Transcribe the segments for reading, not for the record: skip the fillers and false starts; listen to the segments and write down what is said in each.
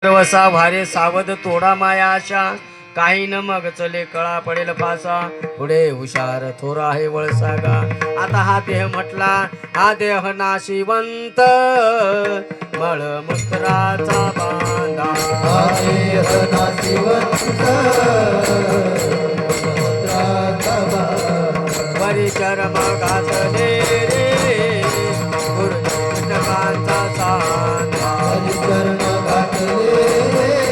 वसा भारे सावध तोडा माया आशा काही न मग चले कळा पडेल फासा पुढे हुशार थोरा आहे वळसागा आता हा देह म्हटला हा देह नाशिवंत मळमूत्राचा बांधा हा देह नाशिवंत मळमूत्राचा बांधा परिचर्म घातले रे गुरुकीटकांचा सांधा परिचर्म घातले कीटकांचा सांधा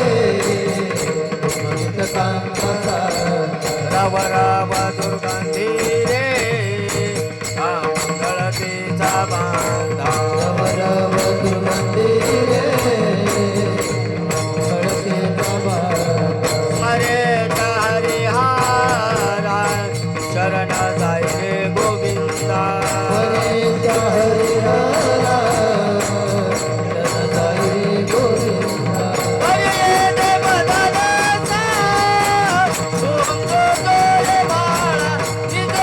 रव रव दुर्गंधी रे मंगळतेचा बांधा रव दुर्गंधी रे मंगळतेचा बांधा स्मरेत हरिहारा शरण जाय रे गोविंदा हरेच्या हरिहरा शरण जाय रे गोविंदा हरे देवदासा सोंगोले बाळा निज ज्ञानी निज पारे लक्ष लागो दे डोळा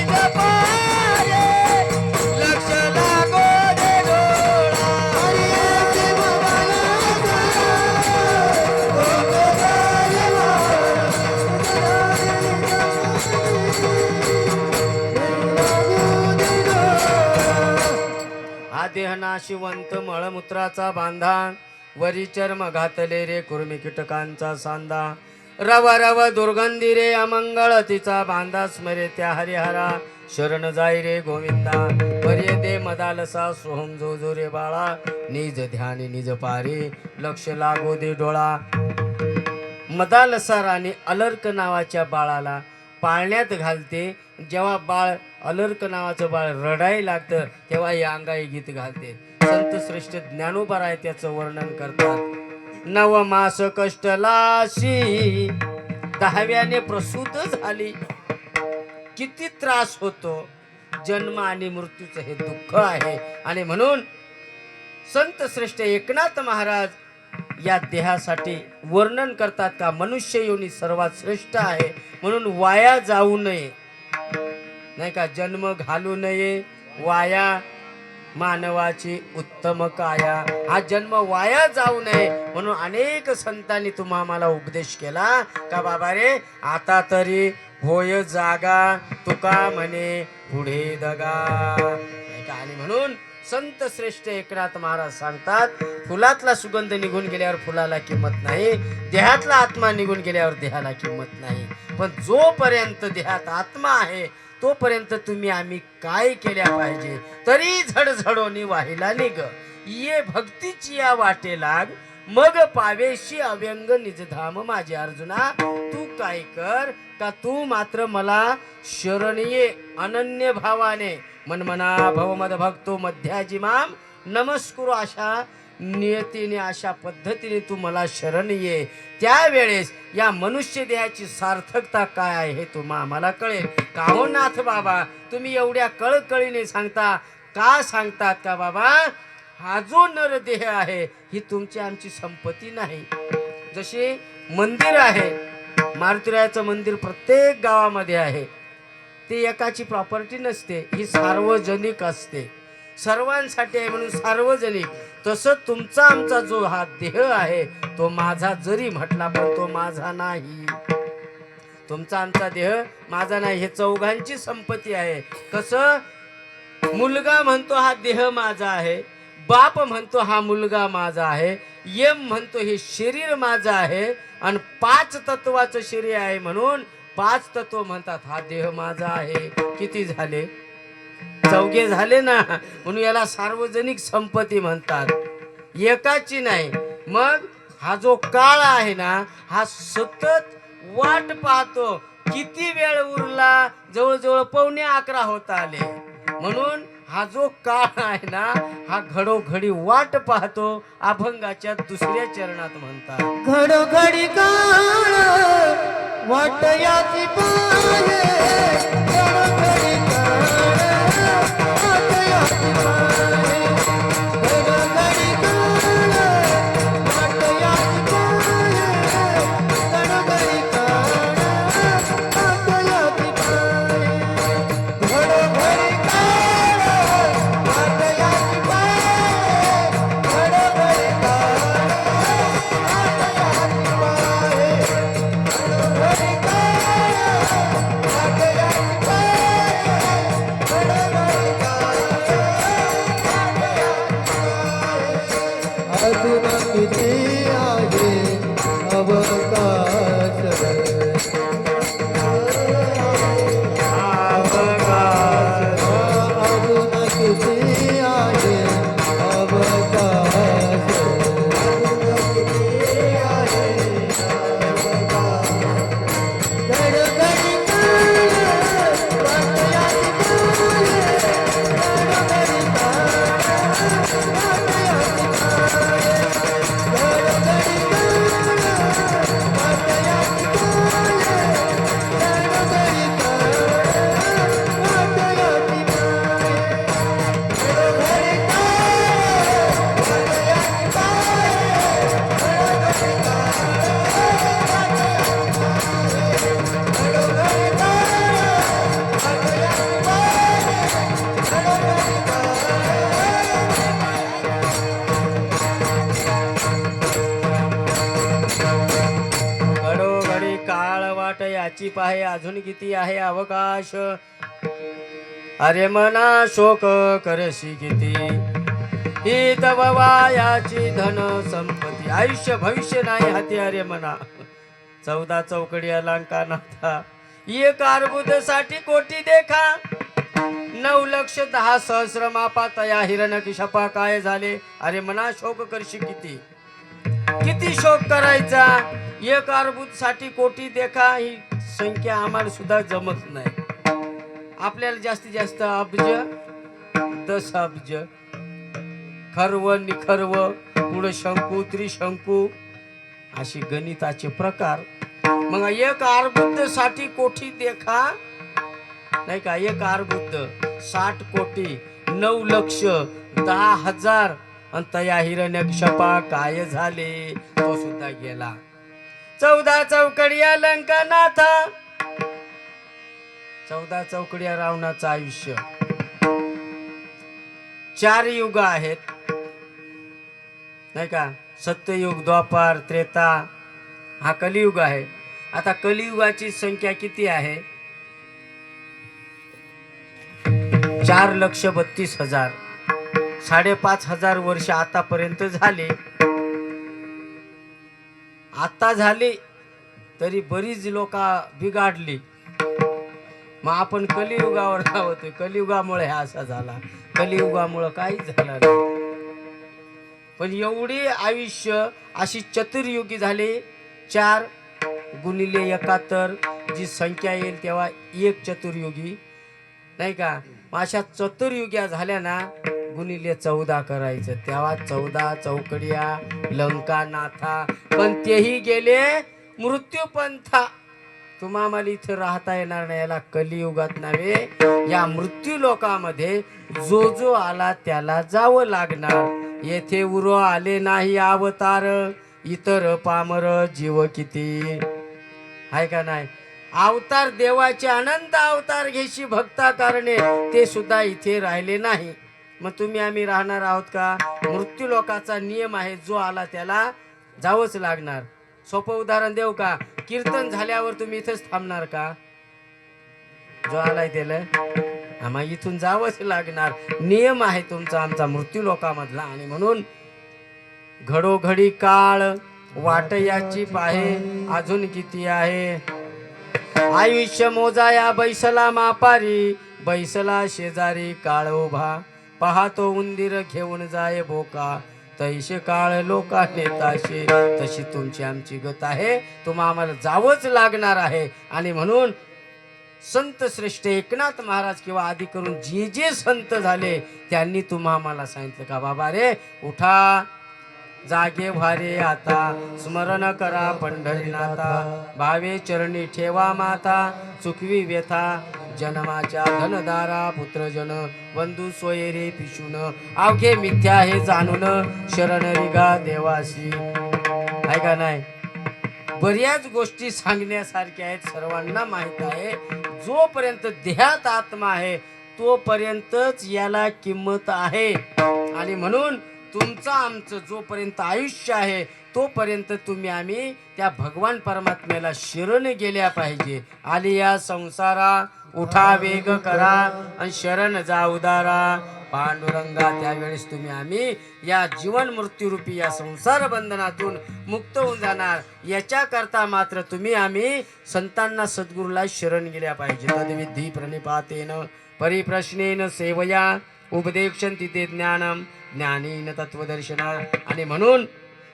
हरे देवदासा सोंगोले हा देह नाशिवंत मळमूत्राचा बांधा वरी चर्म घातले रे कुर्मी कीटकांचा सांदा रव रव दुर्गंधी रे अमंगळ तिचा बांधा स्मरे त्या हरिहरा शरण जाय रे गोविंदा पर्य दे मदालसा सोहम जो जो रे बाळा निज ध्यानी निज पारे लक्ष लागो दे डोळा मदालसा राणी अलर्क नावाच्या बाळाला पाळण्यात घालते जेव्हा बाळ अलर्क नावाचं बाळ रडायला लागतं तेव्हा ही अंगाई गीत घालते संत श्रेष्ठ ज्ञानोबराय त्याचं वर्णन करतात नवमास कष्टलाशी 10व्याने प्रसूत झाली किती त्रास होतो जन्म आणि मृत्यूचं हे दुःख आहे आणि म्हणून संत श्रेष्ठ एकनाथ महाराज या देहासाठी वर्णन करतात का मनुष्य योनी सर्वात श्रेष्ठ आहे म्हणून वाया जाऊ नये नाही का जन्म घालू नये वाया मानवाची उत्तम काया हा जन्म वाया जाऊ नये म्हणून अनेक संतांनी तुम्हा मला उपदेश केला का बाबा रे आता तरी होय जागा तुका म्हणे पुढे दगा नाही का आणि म्हणून संत श्रेष्ठ एकनाथ महाराज सांगतात फुलातला सुगंध निघून गेल्यावर फुलाला किंमत नाही देहातला आत्मा निघून गेल्यावर देहाला किंमत नाही पण जोपर्यंत देहात आत्मा आहे तोपर्यंत तुम्ही आम्ही काय केल्या पाहिजे तरी झडझडोनी वाहिला निघ ये भक्तीची या वाटे लाग मग पावेशी अव्यंग निजधाम माझे अर्जुना तू काय कर का तू मात्र मला शरण ये अनन्य भावाने मनमना भवमद भक्तो मध्याजिमाम नमस्कुरु अशा नियतीने अशा पद्धतीने तू मला शरण ये त्यावेळेस या मनुष्य देहाची सार्थकता काय आहे हे तुम्हा आम्हाला कळेल का हो नाथ बाबा तुम्ही एवढ्या कळकळीने सांगता का सांगतात का बाबा हा जो नर देह आहे ही तुमची आमची संपत्ती नाही जशी मंदिर आहे मारुतीरायाचं मंदिर प्रत्येक गावामध्ये आहे ते एकाची प्रॉपर्टी नसते ही सार्वजनिक असते सर्वांसाठी आहे म्हणून सार्वजनिक तसं तुमचा आमचा जो हा देह आहे तो माझा जरी म्हटला पण तो माझा नाही तुमचा आमचा देह माझा नाही हे चौघांची संपत्ती आहे कसं मुलगा म्हणतो हा देह माझा आहे बाप म्हणतो हा मुलगा माझा आहे यम म्हणतो हे शरीर माझं आहे आणि 5 तत्वाचं शरीर आहे म्हणून 5 तत्व म्हणतात हा देह माझा आहे किती झाले चौघे झाले ना म्हणून याला सार्वजनिक संपत्ती म्हणतात एकाची नाही मग हा जो काळ आहे ना हा सतत वाट पाहतो किती वेळ उरला जवळजवळ 11:15 होत आले म्हणून हा जो काळ आहे ना हा घडोघडी वाट पाहतो अभंगाच्या 2ऱ्या चरणात म्हणतात घडोघडी काळ वाट याची पाहे घडोघडी काळ वाट याची पाहे घडोघडी काळ वाट याची पाहे घडोघडी काळ वाट याची पाहे घडोघडी काळ वाट याची पाहे घडोघडी काळ किती आहे अवकाश अजून किती आहे अवकाश गडगडी घडोघडी काळ वाट याची पाहे अजून किती आहे अवकाश अरे मना शोक करशी किती ही तव वायाची धन संपत्ती आयुष्य भविष्य नाही हाती अरे मना 14 चौकडी अलंकार नाथा एक अर्बुद साठी कोटी देखा 9,10,000 मापा तया हिरण किशपा काय झाले अरे मना शोक करशी किती किती शोक करायचा एक अर्बुद साठी कोटी देखा ही संख्या आम्हाला सुद्धा जमत नाही आपल्याला जास्तीत जास्त अब्ज 10 अब्ज खर्व निखर्व पुढे शंकू त्रिशंकू अशी गणिताचे प्रकार मग एक अर्बुद साठी कोटी देखा नाही का एक अर्बुद 60 कोटी 9,10,000 आणि तया हिरण्यक्षपा काय झाले तो सुद्धा गेला 14 चौकडिया लंकानाथा 14 चौकडिया रावणाचं आयुष्य 4 युग आहेत नाही का सत्ययुग द्वापार त्रेता हा कलियुग आहे आता कलियुगाची संख्या किती आहे 4,32,000 5,500 वर्ष आतापर्यंत झाले आता झाले तरी बरीच लोक बिघाडली मग आपण कलियुगावर धावतोय कलियुगामुळे हा असा झाला कलियुगामुळे काहीच झालं नाही पण एवढे आयुष्य अशी चतुर्युगी झाले 4 गुणिले 71 जी संख्या येईल तेव्हा एक चतुर्युगी नाही का मग अशा चतुर्युग्या झाल्या ना गुणिले 14 करायचं तेव्हा 14 चौकडिया लंका नाथा पण तेही गेले मृत्यूपंथा तुम्हाला इथं राहता येणार नाही याला कलियुगात नव्हे या मृत्यू लोकामध्ये जो जो आला त्याला जावं लागणार येथे उरो आले नाही अवतार इतर पामर जीव किती आहे का नाही अवतार देवाचे अनंत अवतार घेशी भक्ता कारणे ते सुद्धा इथे राहिले नाही मग तुम्ही आम्ही राहणार आहोत का मृत्यू लोकाचा नियम आहे जो आला त्याला जावंच लागणार सोपं उदाहरण देऊ का कीर्तन झाल्यावर तुम्ही इथेच थांबणार का जो आलाय त्याला आम्हा इथून जावंच लागणार नियम आहे तुमचा आमचा मृत्यू लोकामधला आणि म्हणून घडोघडी काळ वाट याची पाहे अजून किती आहे आयुष्य मोजाया बैसला मापारी बैसला शेजारी काळ उभा पाहतो उंदीर घेऊन जाय बोका तैसे काळ लोका नेताशे तशी तुमची आमची गत आहे तुम्हा आम्हाला जावंच लागणार आहे आणि म्हणून संत श्रेष्ठ एकनाथ महाराज किंवा आदी करून जे जे संत झाले त्यांनी तुम्हा आम्हाला सांगितलं का बाबा रे उठा जागे भारे आता स्मरण करा पंढरीनाथा भावे चरणी ठेवा माता चुकवी व्यथा जन्माच्या धनदारा पुत्रजन बंधू सोयरे पिशून अवघे मिथ्या हे जाणून शरण रिगा देवासी आहे का नाही बऱ्याच गोष्टी सांगण्यासारख्या आहेत सर्वांना माहित आहे जोपर्यंत देहात आत्मा आहे तोपर्यंतच याला किंमत आहे आणि म्हणून तुमचं आमचं जोपर्यंत आयुष्य आहे तोपर्यंत तुम्ही आम्ही त्या भगवान परमात्म्याला शरण गेल्या पाहिजे आली या संसारा उठा वेग करा आणि शरण जा उदारा पांडुरंगा त्यावेळेस तुम्ही आम्ही या जीवन मृत्यूरूपी या संसार बंधनातून मुक्त होऊन जाणार. याच्या करता मात्र तुम्ही आम्ही संतांना सद्गुरूला शरण गेल्या पाहिजे. तद्विधी प्रणिपातेन परिप्रश्नेन सेवया उपदेक्षन्ति ते ज्ञानम ज्ञानेन तत्वदर्शना. आणि म्हणून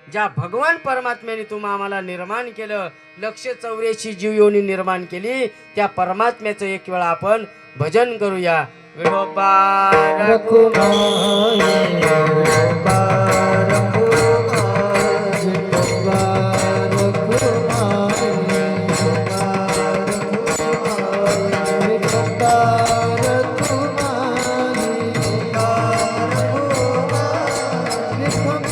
ज्या भगवान परमात्म्याने तुम्हा आम्हाला निर्माण केलं, 184 जीव योनी निर्माण केली, त्या परमात्म्याचं एक वेळा आपण भजन करूया. विठोबा रखुमाई विठोबा रखुमाई विठोबा रखुमाई विठोबा रखुमाई विठोबा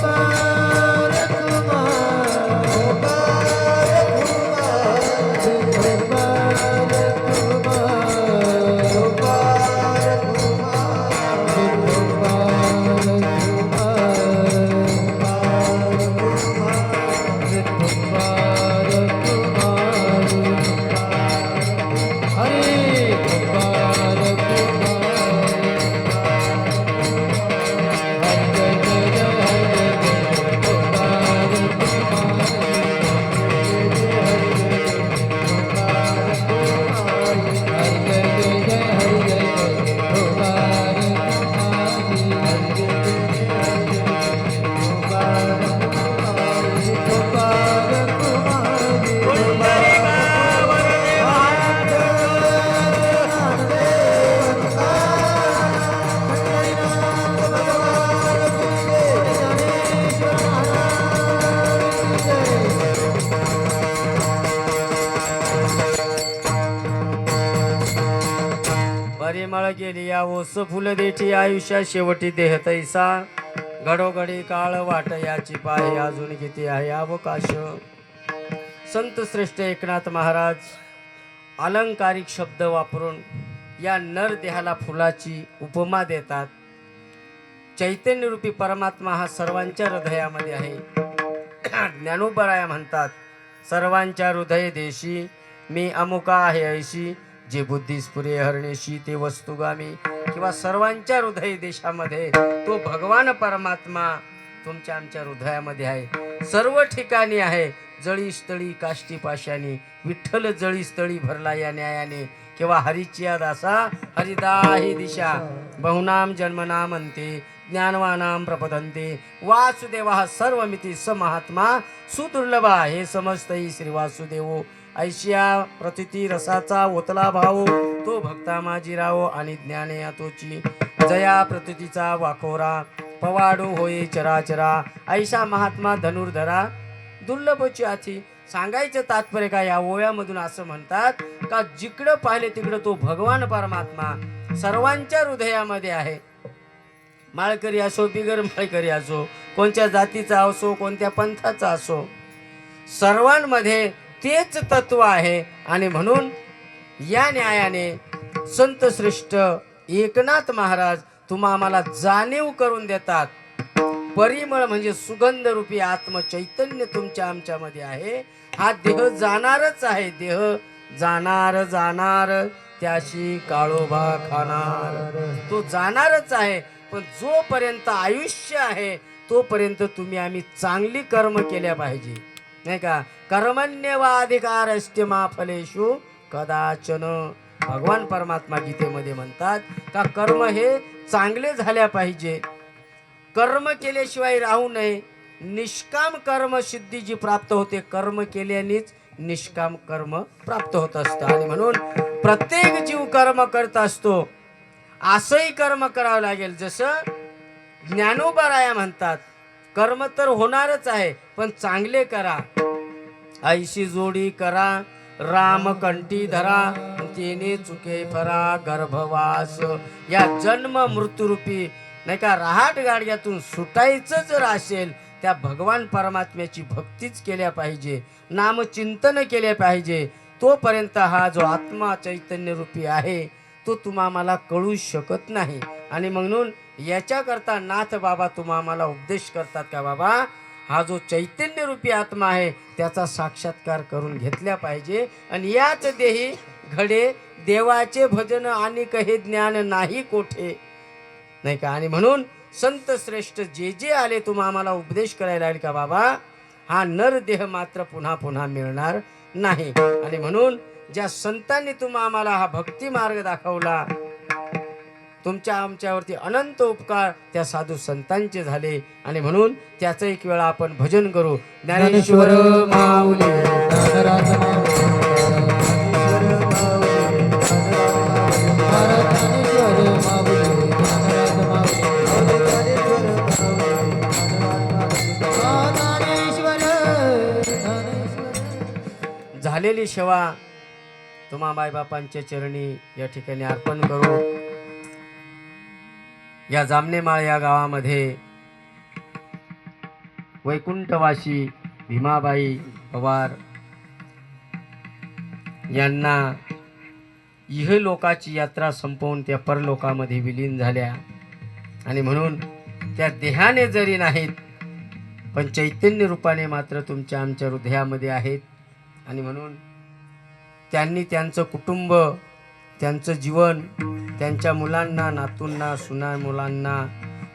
परिमळ गेली या ओस फुल देठी आयुष्या शेवटी देह तैसा. घडोघडी काळ वाट याची पाहे अजून किती आहे अवकाश. संत श्रेष्ठ एकनाथ महाराज अलंकारिक शब्द वापरून या नर देहाला फुलाची उपमा देतात. चैतन्य रूपी परमात्मा हा सर्वांच्या हृदयामध्ये आहे. ज्ञानोबराया म्हणतात, सर्वांच्या हृदय देशी मी अमुका आहे ऐशी, जे बुद्धी स्फुरे हरणेशी ते वस्तुगामी. किंवा सर्वांच्या हृदय देशामध्ये तो भगवान परमात्मा तुमच्या आमच्या हृदयामध्ये आहे, सर्व ठिकाणी आहे. जळी स्थळी काष्टी पाशानी विठ्ठल जळी स्थळी भरला या न्यायाने. किंवा हरिचिया दासा हरिदाही दिशा बहुनाम जन्मनाम अंते ज्ञानवानाम प्रपदंते. वासुदेवा सर्वमिती स महात्मा सुदुर्लभा हे समजतई श्री वासुदेवो. ऐशिया प्रतिती रसाचा ओतला भाव तो भक्ता माझी राव आणि ज्ञाने यातोची. जया प्रतितीचा वाखोरा पवाडो होये चराचरा. ऐसा महात्मा धनुर्धरा दुर्लभची आथी. सांगायचं तात्पर्य काय, या ओव्यामधून असं म्हणतात का जिकडं पाहिले तिकडं तो भगवान परमात्मा सर्वांच्या हृदयामध्ये आहे. माळकरी असो बिगर माळकरी असो, कोणत्या जातीचा असो कोणत्या पंथाचा असो, सर्वांमध्ये तेच तत्व आहे. आणि म्हणून या न्यायाने संत श्रेष्ठ एकनाथ महाराज तुम्हा आम्हाला जाणीव करून देतात. परिमळ म्हणजे सुगंध रूपी आत्मचैतन्य तुमच्या आमच्यामध्ये आहे. हा देह जाणारच आहे, देह जाणार जाणार त्याशी काळोबा खाणार. तो जाणारच आहे, पण जोपर्यंत आयुष्य आहे तोपर्यंत तुम्ही आम्ही चांगली कर्म केल्या पाहिजे, नाही का. कर्मण्यवाधिकारस्त्य मा फलेषु कदाचन. भगवान परमात्मा गीतेमध्ये म्हणतात का कर्म हे चांगले झाल्या पाहिजे, कर्म केल्याशिवाय राहू नये. निष्काम कर्म सिद्धी जी प्राप्त होते, कर्म केल्यानेच निष्काम कर्म प्राप्त होत असतं. आणि म्हणून प्रत्येक जीव कर्म करत असतो, असंही कर्म करावं लागेल. जसं ज्ञानोबराया म्हणतात, कर्म तर होणारच आहे पण चांगले करा. ऐशी जोडी करा राम कंठी धरा, तेने चुके फरा गर्भवास. या जन्म मृत्यूरूपी नाही का रहाट गाडग्यातून सुटायचं जर असेल, त्या भगवान परमात्म्याची भक्तीच केल्या पाहिजे, नामचिंतन केले पाहिजे. तोपर्यंत हा जो आत्मा चैतन्य रूपी आहे तो तुम्हा मला कळू शकत नाही. आणि म्हणून याच्याकरता नाथ बाबा तुम्हा आम्हाला उपदेश करतात का बाबा, हा जो चैतन्य रूपी आत्मा आहे त्याचा साक्षात्कार करून घेतल्या पाहिजे. आणि याच देही घडे देवाचे भजन आणि कहे ज्ञान नाही कोठे, नाही का. आणि म्हणून संत श्रेष्ठ जे जे आले तुम्हा आम्हाला उपदेश करायला आले का बाबा हा नर देह मात्र पुन्हा पुन्हा मिळणार नाही. आणि म्हणून ज्या संतांनी तुम्हा आम्हाला हा भक्ती मार्ग दाखवला तुमच्या आमच्यावरती अनंत उपकार त्या साधू संतांचे झाले. आणि म्हणून त्याचं एक वेळा आपण भजन करू. ज्ञानेश्वर माऊली ज्ञानराज माऊली, ज्ञानेश्वर माऊली, ज्ञानराज माऊली, ज्ञानेश्वर. झालेली सेवा तुम्हा मायबापांच्या चरणी या ठिकाणी अर्पण करू. या जामनेमाळ या गावामध्ये वैकुंठवासी भीमाबाई पवार यांना इहलोकाची यात्रा संपवून त्या परलोकामध्ये विलीन झाल्या. आणि म्हणून त्या देहाने जरी नाहीत पण चैतन्य रूपाने मात्र तुमच्या आमच्या हृदयामध्ये आहेत. आणि म्हणून त्यांनी त्यांचं कुटुंब त्यांचं जीवन त्यांच्या मुलांना नातूंना सुना मुलांना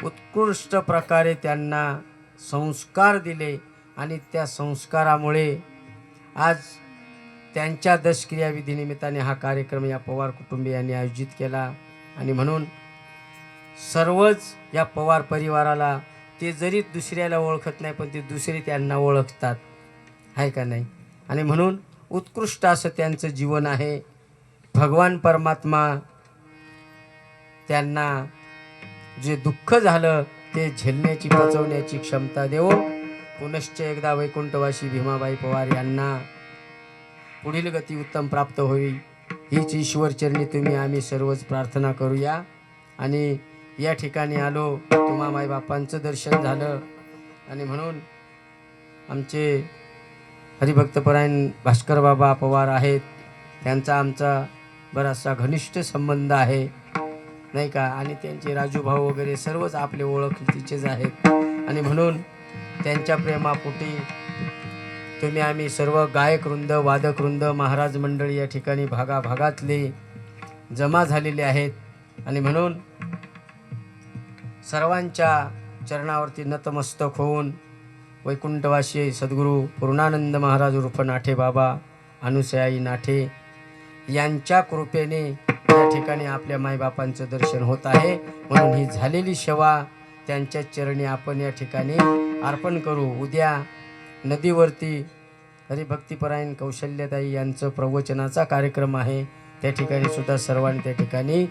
उत्कृष्ट प्रकारे त्यांना संस्कार दिले. आणि त्या संस्कारामुळे आज त्यांच्या दशक्रिया विधीनिमित्ताने हा कार्यक्रम या पवार कुटुंबियांनी आयोजित केला. आणि म्हणून सर्वच या पवार परिवाराला ते जरी दुसऱ्याला ओळखत नाही पण ते दुसरे त्यांना ओळखतात आहे का नाही. आणि म्हणून उत्कृष्ट असं त्यांचं जीवन आहे. भगवान परमात्मा त्यांना जे दुःख झालं ते झेलण्याची पचवण्याची क्षमता देवो. पुनश्च एकदा वैकुंठवासी भीमाबाई पवार यांना पुढील गती उत्तम प्राप्त होईल हीच ईश्वरचरणी तुम्ही आम्ही सर्वच प्रार्थना करूया. आणि या ठिकाणी आलो तुम्हा माईबापांचं दर्शन झालं. आणि म्हणून आमचे हरिभक्तपरायण भास्कर बाबा पवार आहेत त्यांचा आमचा बराचसा घनिष्ठ संबंध आहे नाही का. आणि त्यांचे राजू भाऊ वगैरे सर्वच आपले ओळखीचेच आहेत. आणि म्हणून त्यांच्या प्रेमापोटी तुम्ही आम्ही सर्व गायकवृंद वादकवृंद महाराज मंडळी या ठिकाणी भागाभागातले जमा झालेले आहेत. आणि म्हणून सर्वांच्या चरणावरती नतमस्तक होऊन वैकुंठवासी सद्गुरू पूर्णानंद महाराज उर्फ नाठे बाबा अनुसयाई नाठे यांच्या कृपेने या ठिकाणी आपल्या मायबापांचं दर्शन होत आहे. म्हणून ही झालेली सेवा त्यांच्या चरणी आपण या ठिकाणी अर्पण करू. उद्या नदीवरती हरिभक्तिपरायण कौशल्यताई यांचं प्रवचनाचा कार्यक्रम आहे. त्या ठिकाणी सुद्धा सर्वांनी त्या ठिकाणी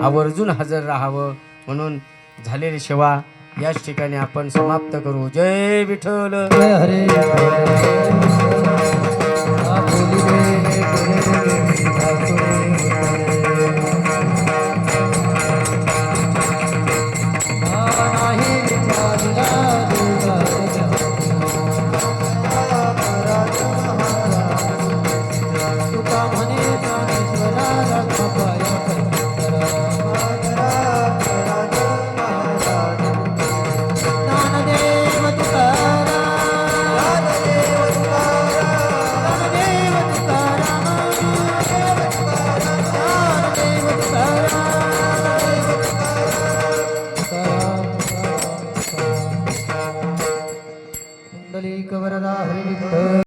आवर्जून हजर राहावं. म्हणून झालेली सेवा याच ठिकाणी आपण समाप्त करू. जय विठ्ठल. जय